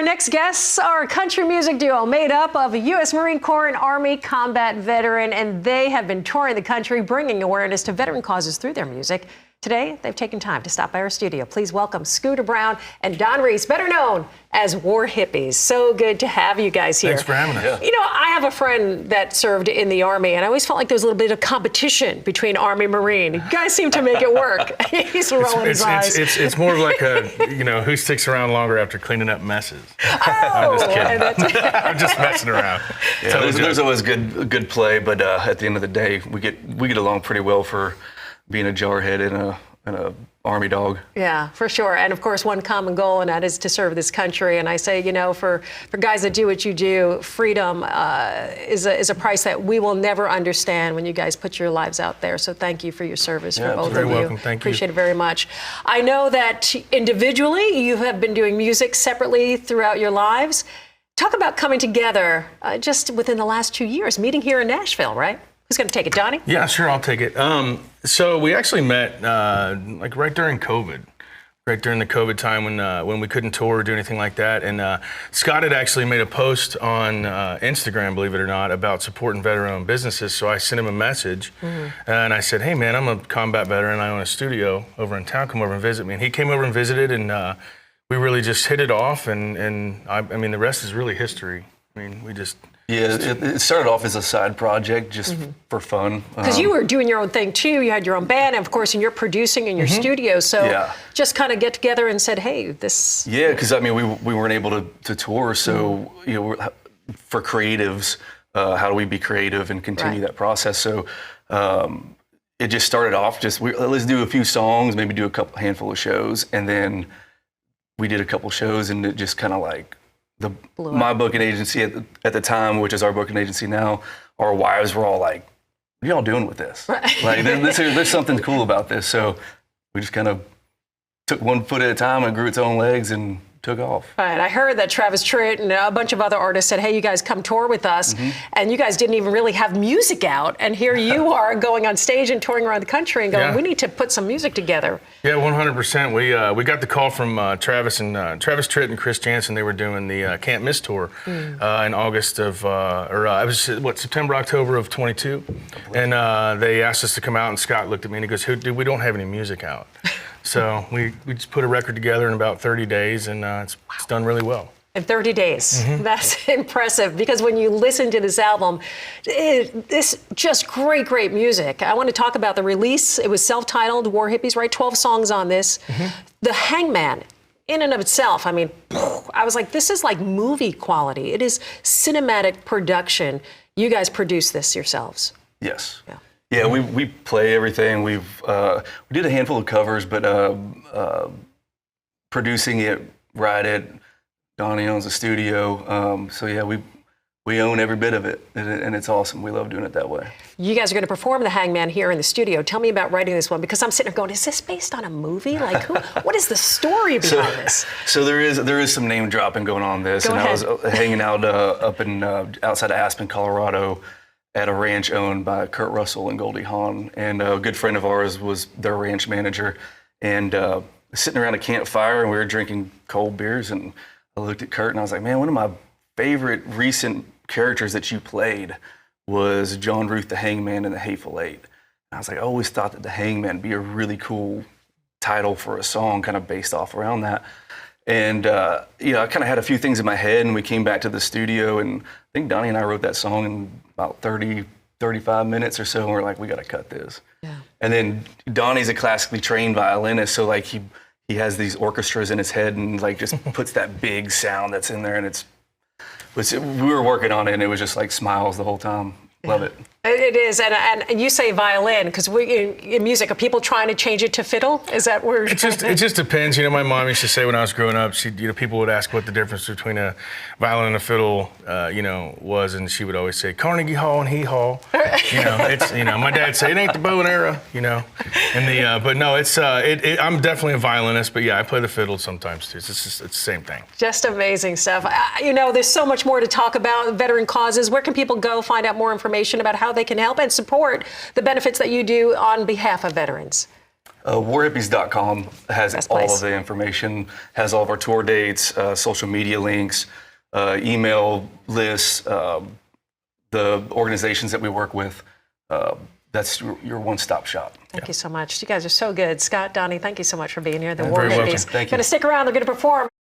next guests are a country music duo made up of a U.S. Marine Corps and Army combat veteran, and they have been touring the country bringing awareness to veteran causes through their music. Today, they've taken time to stop by our studio. Please welcome Scooter Brown and Don Reese, better known as War Hippies. So good to have you guys here. Thanks for having us. Yeah. You know, I have a friend that served in the Army, and I always felt like there was a little bit of competition between Army and Marine. You guys seem to make it work. He's rolling his eyes. It's more of like a, you know, who sticks around longer after cleaning up messes. Oh, I'm just kidding. I'm just messing around. Yeah, there's always good play, but at the end of the day, we get along pretty well for being a jarhead and a Army dog. Yeah, for sure. And of course, one common goal, and that is to serve this country. And I say, you know, for guys that do what you do, freedom is a price that we will never understand when you guys put your lives out there. So thank you for your service, for both of you. Very welcome. Thank you. Appreciate it very much. I know that individually you have been doing music separately throughout your lives. Talk about coming together just within the last 2 years, meeting here in Nashville, right? Who's going to take it, Donnie? Yeah, sure, I'll take it. So we actually met like right during COVID, right during the COVID time when we couldn't tour or do anything like that. And Scott had actually made a post on Instagram, believe it or not, about supporting veteran-owned businesses. So I sent him a message, and I said, "Hey, man, I'm a combat veteran. I own a studio over in town. Come over and visit me." And he came over and visited, and we really just hit it off. And I mean, the rest is really history. I mean, we just. Yeah, it started off as a side project, just for fun. Because you were doing your own thing too. You had your own band, and of course, and you're producing in your studio. So just kind of get together and said, "Hey, this." Yeah, because I mean, we weren't able to tour, so you know, for creatives, how do we be creative and continue that process? So it just started off just let's do a few songs, maybe do a handful of shows, and then we did a couple shows, and it just kind of like. My booking agency at the time, which is our booking agency now, our wives were all like, "What are y'all doing with this? Right. Like, there's something cool about this." So we just kind of took one foot at a time and grew its own legs and took off. Right. I heard that Travis Tritt and a bunch of other artists said, "Hey, you guys come tour with us," and you guys didn't even really have music out, and here you are going on stage and touring around the country and going, "We need to put some music together." Yeah, 100%. We got the call from Travis Tritt and Chris Jansen. They were doing the Can't Miss tour in August of, it was September, October of 22, and they asked us to come out. And Scott looked at me and he goes, "Dude, we don't have any music out." So we just put a record together in about 30 days, and it's done really well. In 30 days. That's impressive, because when you listen to this album, it's just great music. I want to talk about the release. It was self-titled, War Hippies, right? 12 songs on this. The Hangman, in and of itself, I mean, I was like, this is like movie quality. It is cinematic production. You guys produced this yourselves. Yes. Yeah, we play everything. We did a handful of covers, but producing it, write it. Donnie owns a studio, so yeah, we own every bit of it, and it's awesome. We love doing it that way. You guys are going to perform the Hangman here in the studio. Tell me about writing this one, because I'm sitting there going, "Is this based on a movie? Like, what is the story behind this?" So there is some name dropping going on this, Go ahead. I was hanging out up in outside of Aspen, Colorado, at a ranch owned by Kurt Russell and Goldie Hawn, and a good friend of ours was their ranch manager, and sitting around a campfire, and we were drinking cold beers, and I looked at Kurt and I was like, "Man, one of my favorite recent characters that you played was John Ruth the Hangman in The Hateful Eight." And I was like, I always thought that the Hangman would be a really cool title for a song, kind of based off around that. And you know, I kind of had a few things in my head, and we came back to the studio, and I think Donnie and I wrote that song in about 35 minutes or so, and we're like, we got to cut this. Yeah. And then Donnie's a classically trained violinist, so like he has these orchestras in his head and like just puts that big sound that's in there, and we were working on it, and it was just like smiles the whole time. Love it. It is, and you say violin, because in music, are people trying to change it to fiddle? Is that where it just depends. You know, my mom used to say when I was growing up, people would ask what the difference between a violin and a fiddle, was, and she would always say Carnegie Hall and Hee Haw. You know, it's my dad say it ain't the bow and arrow. You know, and but no, it's I'm definitely a violinist, but yeah, I play the fiddle sometimes too. It's the same thing. Just amazing stuff. There's so much more to talk about. Veteran causes. Where can people go find out more information about how they can help and support the benefits that you do on behalf of veterans? warhippies.com has Best all place. of the information, has all of our tour dates, social media links, email lists, the organizations that we work with. That's your one-stop shop. Thank you so much. You guys are so good. Scott, Donnie, thank you so much for being here. The Yeah, War very welcome. Hippies. Thank you. Going to stick around. They're going to perform.